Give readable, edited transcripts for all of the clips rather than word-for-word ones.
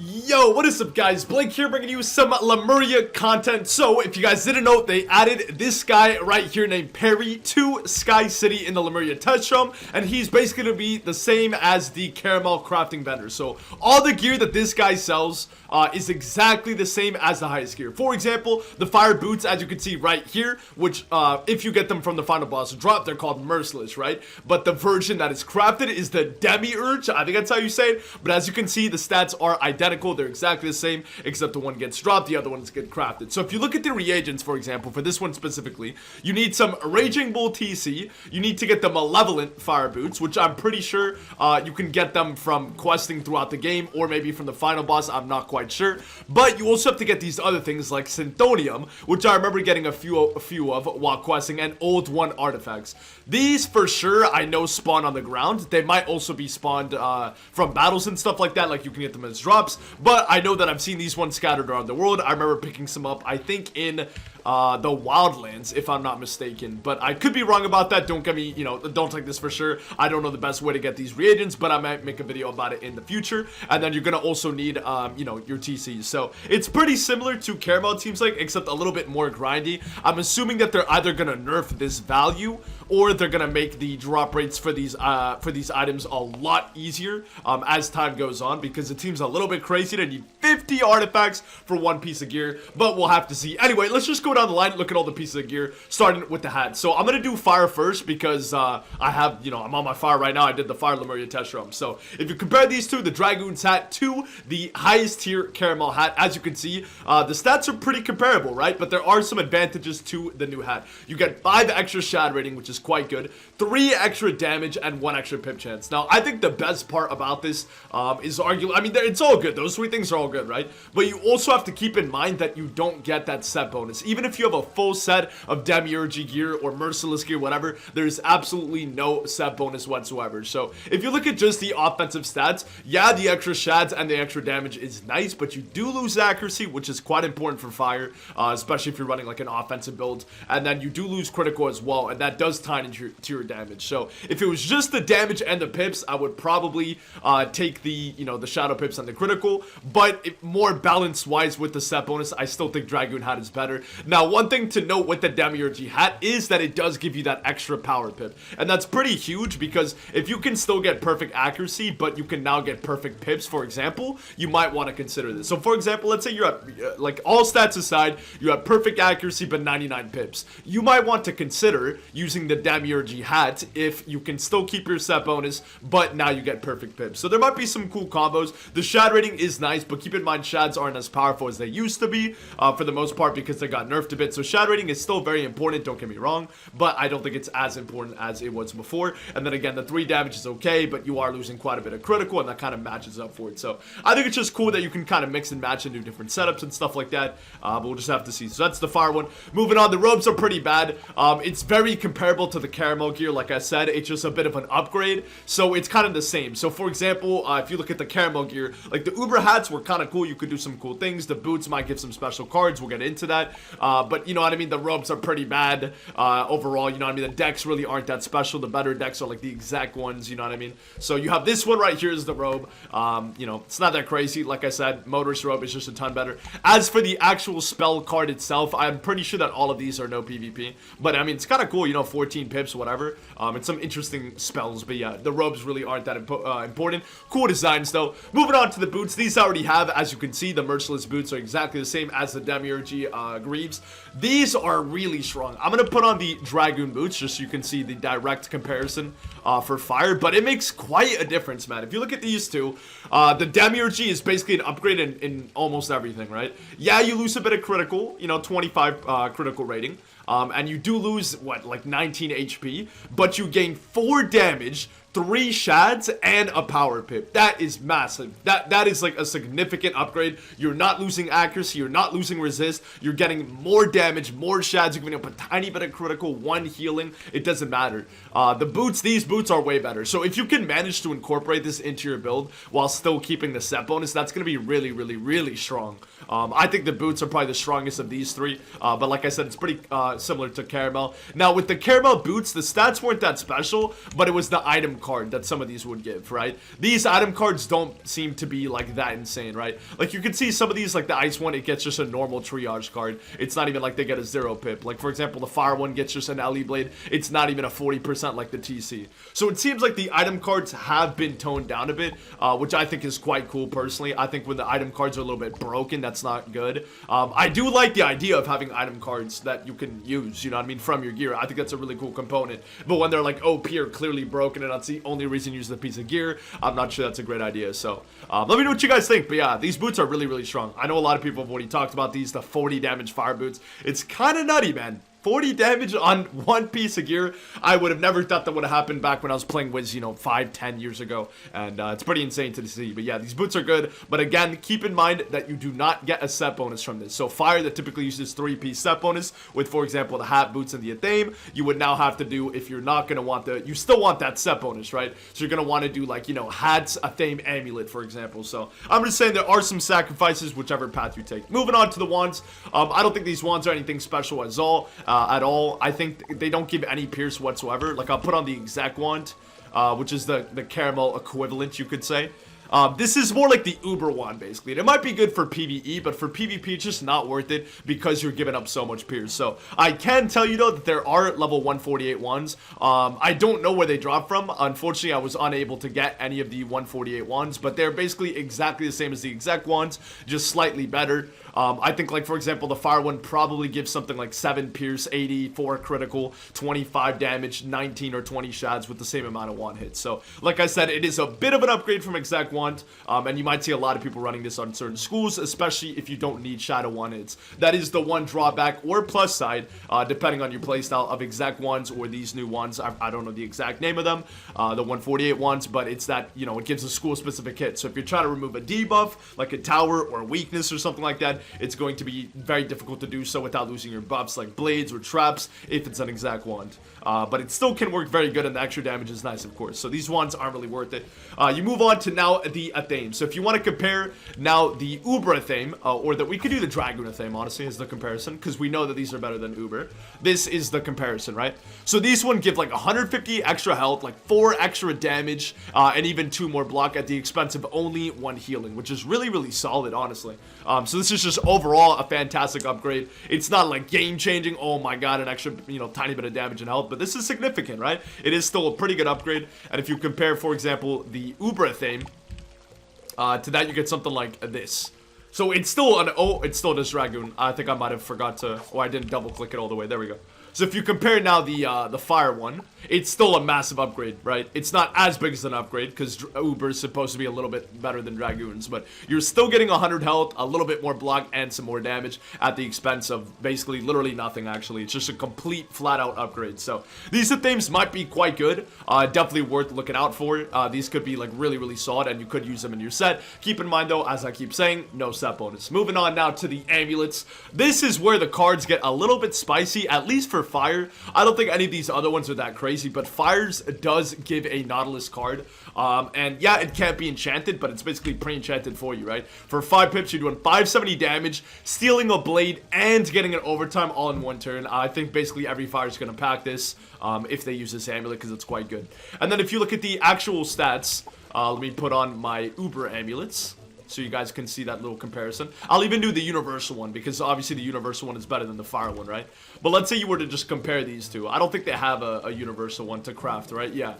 Yo, what is up guys? Blake here bringing you some Lemuria content. So, if you guys didn't know, they added this guy right here named Perry to Sky City in the Lemuria test room. And he's basically going to be the same as the Karamelle crafting vendor. So, all the gear that this guy sells is exactly the same as the highest gear. For example, the fire boots, as you can see right here, which if you get them from the final boss drop, they're called merciless, right? But the version that is crafted is the demiurge. I think that's how you say it. But as you can see, the stats are identical. They're exactly the same, except the one gets dropped, the other ones get crafted. So if you look at the reagents, for example, for this one specifically, you need some Raging Bull TC, you need to get the Malevolent Fire Boots, which I'm pretty sure you can get them from questing throughout the game, or maybe from the final boss, I'm not quite sure. But you also have to get these other things like Synthonium, which I remember getting a few of while questing, and Old One artifacts. These, for sure, I know spawn on the ground. They might also be spawned from battles and stuff like that, like you can get them as drops. But I know that I've seen these ones scattered around the world. I remember picking some up, I think, in the Wildlands, if I'm not mistaken. But I could be wrong about that. Don't get me, don't take this for sure. I don't know the best way to get these reagents, but I might make a video about it in the future. And then you're going to also need, your TCs. So it's pretty similar to Karamelle, it seems like, except a little bit more grindy. I'm assuming that they're either going to nerf this value, or they're going to make the drop rates for these items a lot easier as time goes on, because it seems a little bit crazy to need 50 artifacts for one piece of gear, but we'll have to see. Anyway, let's just go down the line, look at all the pieces of gear, starting with the hat. So I'm gonna do fire first because I have, I'm on my fire right now. I did the fire Lemuria test room. So if you compare these two, the Dragoon's hat to the highest tier Karamelle hat, as you can see, the stats are pretty comparable, right? But there are some advantages to the new hat. You get 5 extra shad rating, which is quite good, 3 extra damage, and 1 extra pip chance. Now, I think the best part about this is arguably, it's all good. Those 3 things are all good, right? But you also have to keep in mind that you don't get that set bonus. Even if you have a full set of demiurge gear or merciless gear, whatever, there's absolutely no set bonus whatsoever. So if you look at just the offensive stats, yeah, the extra shads and the extra damage is nice, but you do lose accuracy, which is quite important for fire, especially if you're running like an offensive build. And then you do lose critical as well, and that does tie into your damage. So if it was just the damage and the pips, I would probably take the shadow pips and the critical. But more balanced wise with the set bonus, I still think Dragoon hat is better. Now, one thing to note with the demiurge hat is that it does give you that extra power pip, and that's pretty huge, because if you can still get perfect accuracy, but you can now get perfect pips, for example, you might want to consider this. So for example, let's say you're at, like, all stats aside, you have perfect accuracy but 99 pips. You might want to consider using the demiurge hat if you can still keep your set bonus, but now you get perfect pips. So there might be some cool combos. The shad rating is nice, but keep in mind shads aren't as powerful as they used to be for the most part, because they got nerfed a bit. So shad rating is still very important, don't get me wrong, but I don't think it's as important as it was before. And then again, the 3 damage is okay, but you are losing quite a bit of critical, and that kind of matches up for it. So I think it's just cool that you can kind of mix and match and do different setups and stuff like that, but we'll just have to see. So that's the fire one. Moving on, the robes are pretty bad. It's very comparable to the Karamelle gear. Like I said, it's just a bit of an upgrade, so it's kind of the same. So for example, if you look at the Karamelle gear, like the Uber hats were kind of cool. You could do some cool things. The boots might give some special cards. We'll get into that. But you know what I mean? The robes are pretty bad overall. You know what I mean? The decks really aren't that special. The better decks are like the exact ones. You know what I mean? So you have this one right here is the robe. It's not that crazy. Like I said, motorist robe is just a ton better. As for the actual spell card itself, I'm pretty sure that all of these are no PvP. But I mean, it's kind of cool. 14 pips, whatever. It's some interesting spells. But yeah, the robes really aren't that important. Cool designs though. Moving on to the boots. These I already have. As you can see, the merciless boots are exactly the same as the demiurge greaves. These are really strong. I'm gonna put on the Dragoon boots just so you can see the direct comparison for fire, but it makes quite a difference, man. If you look at these two, the demiurge is basically an upgrade in almost everything, right? Yeah, you lose a bit of critical, 25 critical rating, and you do lose like 19 HP, but you gain 4 damage, 3 shads, and a power pip. That is massive. That is like a significant upgrade. You're not losing accuracy, you're not losing resist, you're getting more damage, more shads, you're giving up a tiny bit of critical, 1 healing. It doesn't matter. These boots are way better. So if you can manage to incorporate this into your build while still keeping the set bonus, that's gonna be really, really, really strong. I think the boots are probably the strongest of these 3, but like I said, it's pretty similar to Karamelle. Now with the Karamelle boots, the stats weren't that special, but it was the item card that some of these would give, right? These item cards don't seem to be like that insane, right? Like you can see some of these, like the ice one, it gets just a normal triage card. It's not even like they get a 0 pip. Like for example, the fire one gets just an LE blade. It's not even a 40% like the TC. So it seems like the item cards have been toned down a bit, which I think is quite cool personally. I think when the item cards are a little bit broken, that's not good. I do like the idea of having item cards that you can use, you know what I mean, from your gear. I think that's a really cool component. But when they're like OP or clearly broken and that's the only reason you use the piece of gear, I'm not sure that's a great idea. So let me know what you guys think. But yeah, these boots are really, really strong. I know a lot of people have already talked about these, the 40 damage fire boots. It's kind of nutty, man. 40 damage on one piece of gear. I would have never thought that would have happened back when I was playing Wiz, you know, 5-10 years ago. And it's pretty insane to see. But yeah, these boots are good. But again, keep in mind that you do not get a set bonus from this. So fire that typically uses 3-piece set bonus with, for example, the hat, boots, and the Athame, you would now have to do, if you're not going to want the, you still want that set bonus, right? So you're going to want to do like, you know, hats, Athame, Amulet, for example. So I'm just saying there are some sacrifices, whichever path you take. Moving on to the wands. I don't think these wands are anything special at all. I think they don't give any pierce whatsoever. Like I'll put on the exec wand, which is the Karamelle equivalent, you could say. This is more like the Uber wand, basically. It might be good for PvE, but for PvP, it's just not worth it because you're giving up so much pierce. So I can tell you, though, that there are level 148 wands. I don't know where they drop from. Unfortunately, I was unable to get any of the 148 wands, but they're basically exactly the same as the exec wands, just slightly better. I think, like, for example, the fire one probably gives something like 7 pierce, 84 critical, 25 damage, 19 or 20 shads with the same amount of wand hits. So, like I said, it is a bit of an upgrade from exec wand, and you might see a lot of people running this on certain schools, especially if you don't need shadow wand hits. That is the one drawback or plus side, depending on your playstyle of exec wands or these new ones. I don't know the exact name of them, the 148 ones, but it's that, you know, it gives a school-specific hit. So if you're trying to remove a debuff, like a tower or a weakness or something like that, it's going to be very difficult to do so without losing your buffs like blades or traps if it's an exact wand. But it still can work very good, and the extra damage is nice, of course. So these wands aren't really worth it. You move on to now the Athame. So if you want to compare now the Uber Athame, or that we could do the Dragoon Athame, honestly, is the comparison, because we know that these are better than Uber. This is the comparison, right? So these one give like 150 extra health, like 4 extra damage, and even 2 more block at the expense of only 1 healing, which is really, really solid, honestly. So this is just overall a fantastic upgrade. It's not like game-changing, oh my god, an extra, you know, tiny bit of damage and health, but this is significant, right? It is still a pretty good upgrade. And if you compare, for example, the Uber Athame to that, you get something like this. So it's still an, oh, it still does Dragoon. I think I might have forgot to, oh, I didn't double click it all the way. There we go. So if you compare now the fire one, it's still a massive upgrade, right? It's not as big as an upgrade because Uber is supposed to be a little bit better than Dragoons, but you're still getting 100 health, a little bit more block, and some more damage at the expense of basically literally nothing, actually. It's just a complete flat-out upgrade. So these Athames might be quite good. Definitely worth looking out for. These could be like really, really solid, and you could use them in your set. Keep in mind, though, as I keep saying, no set bonus. Moving on now to the amulets. This is where the cards get a little bit spicy, at least for fire. I don't think any of these other ones are that crazy, but fires does give a Nautilus card, and yeah, it can't be enchanted, but it's basically pre-enchanted for you, right? For 5 pips, you're doing 570 damage, stealing a blade, and getting an overtime all in one turn. I think basically every fire is going to pack this if they use this amulet, because it's quite good. And then if you look at the actual stats, let me put on my Uber amulets, so you guys can see that little comparison. I'll even do the universal one, because obviously the universal one is better than the fire one, right? But let's say you were to just compare these two. I don't think they have a universal one to craft, right? Yeah.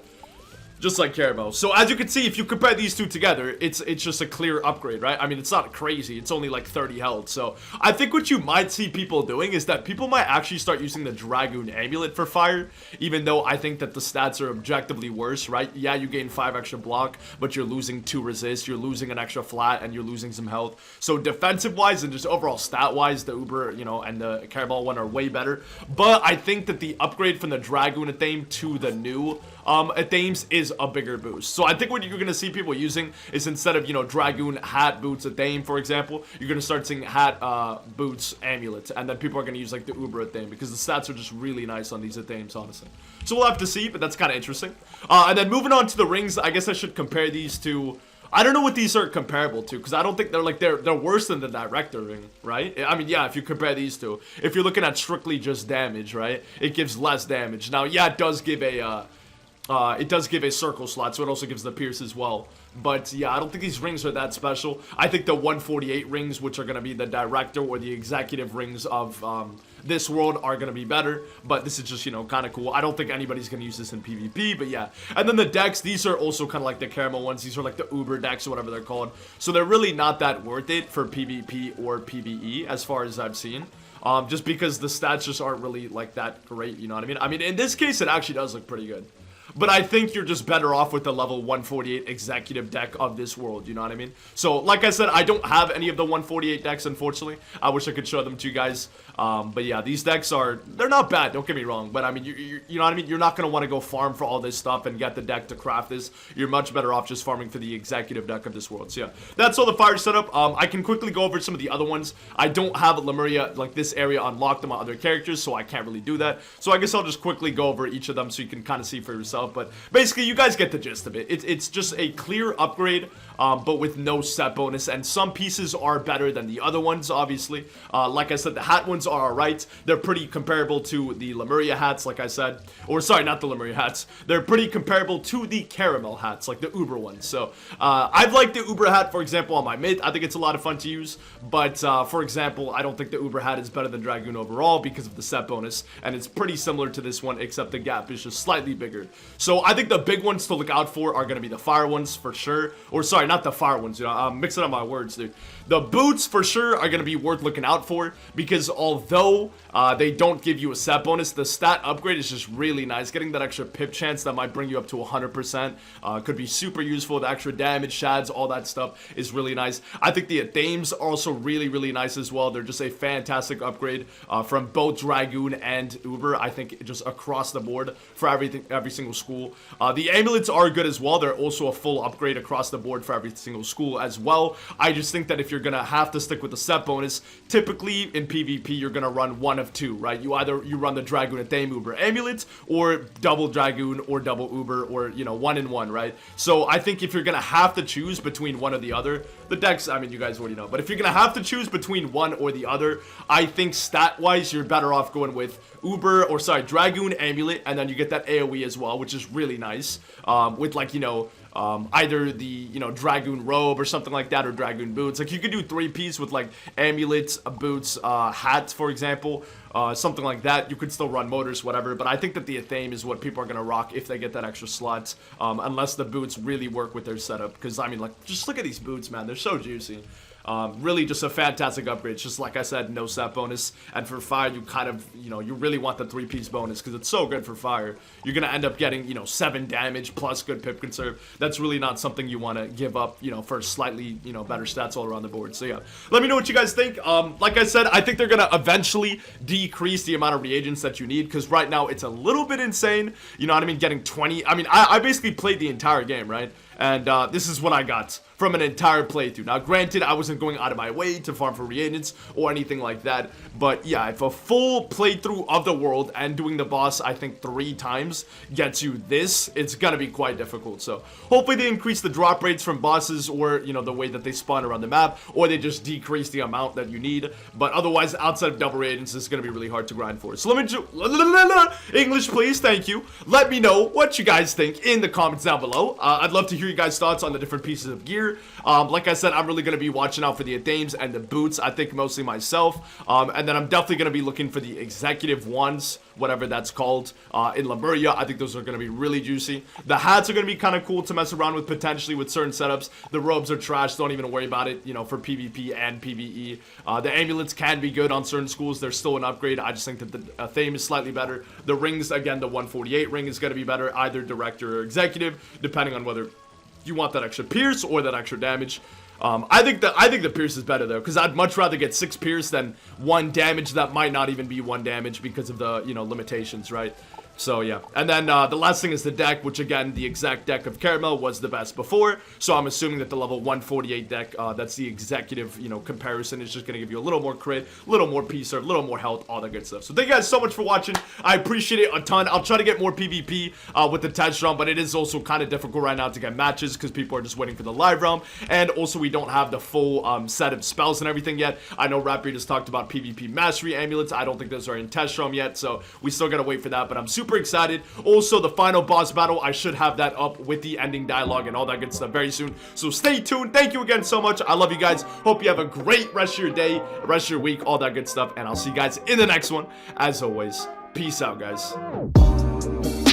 Just like Karamelle. So as you can see, if you compare these two together, it's just a clear upgrade, right? I mean, it's not crazy. It's only like 30 health. So I think what you might see people doing is that people might actually start using the Dragoon Amulet for fire, even though I think that the stats are objectively worse, right? Yeah, you gain 5 extra block, but you're losing 2 resist, you're losing an extra flat, and you're losing some health. So defensive-wise and just overall stat-wise, the Uber, you know, and the Karamelle one are way better. But I think that the upgrade from the Dragoon Athame to the new Athames is a bigger boost. So I think what you're going to see people using is, instead of, you know, Dragoon, hat, boots, Athame, for example, you're going to start seeing hat, boots, amulet, and then people are going to use like the Uber Athame, because the stats are just really nice on these Athames, honestly. So we'll have to see, but that's kind of interesting. And then moving on to the rings, I guess I should compare these to, I don't know what these are comparable to, because I don't think they're like, they're worse than the Director ring, right? I mean, yeah, if you compare these two, if you're looking at strictly just damage, right, it gives less damage. Now, yeah, it does give a It does give a circle slot, so it also gives the pierce as well. But yeah, I don't think these rings are that special. I think the 148 rings, which are going to be the director or the executive rings of this world, are going to be better. But this is just, you know, kind of cool. I don't think anybody's going to use this in PvP, but yeah. And then the decks, these are also kind of like the Karamelle ones. These are like the Uber decks or whatever they're called. So they're really not that worth it for PvP or PvE as far as I've seen. Just because the stats just aren't really like that great, you know what I mean? I mean, in this case, it actually does look pretty good. But I think you're just better off with the level 148 executive deck of this world, you know what I mean? So, like I said, I don't have any of the 148 decks, unfortunately. I wish I could show them to you guys. But yeah, these decks they're not bad, don't get me wrong. But I mean, you know what I mean? You're not going to want to go farm for all this stuff and get the deck to craft this. You're much better off just farming for the executive deck of this world. So yeah, that's all the fire setup. I can quickly go over some of the other ones. I don't have Lemuria, like this area unlocked on my other characters, so I can't really do that. So I guess I'll just quickly go over each of them so you can kind of see for yourself. But basically, you guys get the gist of it. It's just a clear upgrade, but with no set bonus. And some pieces are better than the other ones, obviously. Like I said, the hat ones are alright. They're pretty comparable to the Lemuria hats, like I said. Or, sorry, not the Lemuria hats. They're pretty comparable to the Karamelle hats, like the Uber ones. So, I've liked the Uber hat, for example, on my mid. I think it's a lot of fun to use. But, for example, I don't think the Uber hat is better than Dragoon overall because of the set bonus. And it's pretty similar to this one, except the gap is just slightly bigger. So, I think the big ones to look out for are going to be the fire ones for sure. Or sorry, not the fire ones, you know, I'm mixing up my words, dude. The boots for sure are going to be worth looking out for because although they don't give you a set bonus, the stat upgrade is just really nice. Getting that extra pip chance that might bring you up to 100% could be super useful. The extra damage, shads, all that stuff is really nice. I think the athames are also really, really nice as well. They're just a fantastic upgrade from both Dragoon and Uber. I think just across the board for every single school. The amulets are good as well. They're also a full upgrade across the board for every single school as well. I just think that if you're gonna have to stick with the set bonus, typically in PvP you're gonna run one of two, right? You run the Dragoon Athame Uber Amulet, or double Dragoon or double Uber, or you know, 1 in 1, right? So I think if you're gonna have to choose between one or the other, the decks, I mean, you guys already know, but if you're gonna have to choose between one or the other, I think stat wise you're better off going with Uber, or sorry, Dragoon Amulet, and then you get that AoE as well, which is really nice, with like, you know, either the, you know, Dragoon Robe or something like that, or Dragoon Boots. Like, you could do 3-piece with like amulets, boots, hats, for example, something like that. You could still run motors, whatever, but I think that the Athame is what people are gonna rock if they get that extra slot, unless the boots really work with their setup, because I mean, like, just look at these boots, man, they're so juicy. Really just a fantastic upgrade. It's just like I said, no set bonus, and for fire you kind of, you know, you really want the 3-piece bonus because it's so good for fire. You're gonna end up getting, you know, 7 damage plus good pip conserve. That's really not something you want to give up, you know, for slightly, you know, better stats all around the board. So yeah, let me know what you guys think. Like I said, I think they're gonna eventually decrease the amount of reagents that you need, because right now it's a little bit insane, you know what I mean, getting 20. I mean, I basically played the entire game, right? And this is what I got from an entire playthrough. Now, granted, I wasn't going out of my way to farm for reagents or anything like that. But yeah, if a full playthrough of the world and doing the boss, I think 3 times gets you this, it's gonna be quite difficult. So hopefully they increase the drop rates from bosses, or, you know, the way that they spawn around the map, or they just decrease the amount that you need. But otherwise, outside of double reagents, it's gonna be really hard to grind for. So let me English, please, thank you. Let me know what you guys think in the comments down below. I'd love to hear you guys' thoughts on the different pieces of gear. Like I said, I'm really going to be watching out for the athames and the boots, I think mostly myself, and then I'm definitely going to be looking for the executive ones, whatever that's called, in Lemuria. I think those are going to be really juicy. The hats are going to be kind of cool to mess around with potentially with certain setups. The robes are trash, don't even worry about it, you know, for PvP and PvE. The amulets can be good on certain schools. They're still an upgrade. I just think that the Athame is slightly better. The rings, again, the 148 ring is going to be better, either director or executive, depending on whether you want that extra pierce or that extra damage. I think the pierce is better though, because I'd much rather get 6 pierce than 1 damage that might not even be 1 damage because of the, you know, limitations, right? So yeah, and then the last thing is the deck, which again, the exact deck of Karamelle was the best before, so I'm assuming that the level 148 deck, that's the executive, you know, comparison, is just going to give you a little more crit, a little more piece, or a little more health, all that good stuff. So thank you guys so much for watching. I appreciate it a ton. I'll try to get more PvP with the test run, but it is also kind of difficult right now to get matches because people are just waiting for the live realm, and also we don't have the full set of spells and everything yet. I know Raptor just talked about PvP mastery amulets. I don't think those are in test realm yet, so we still got to wait for that, but I'm super super excited. Also, the final boss battle, I should have that up with the ending dialogue and all that good stuff very soon. So stay tuned. Thank you again so much. I love you guys. Hope you have a great rest of your day, rest of your week, all that good stuff. And I'll see you guys in the next one. As always, peace out, guys.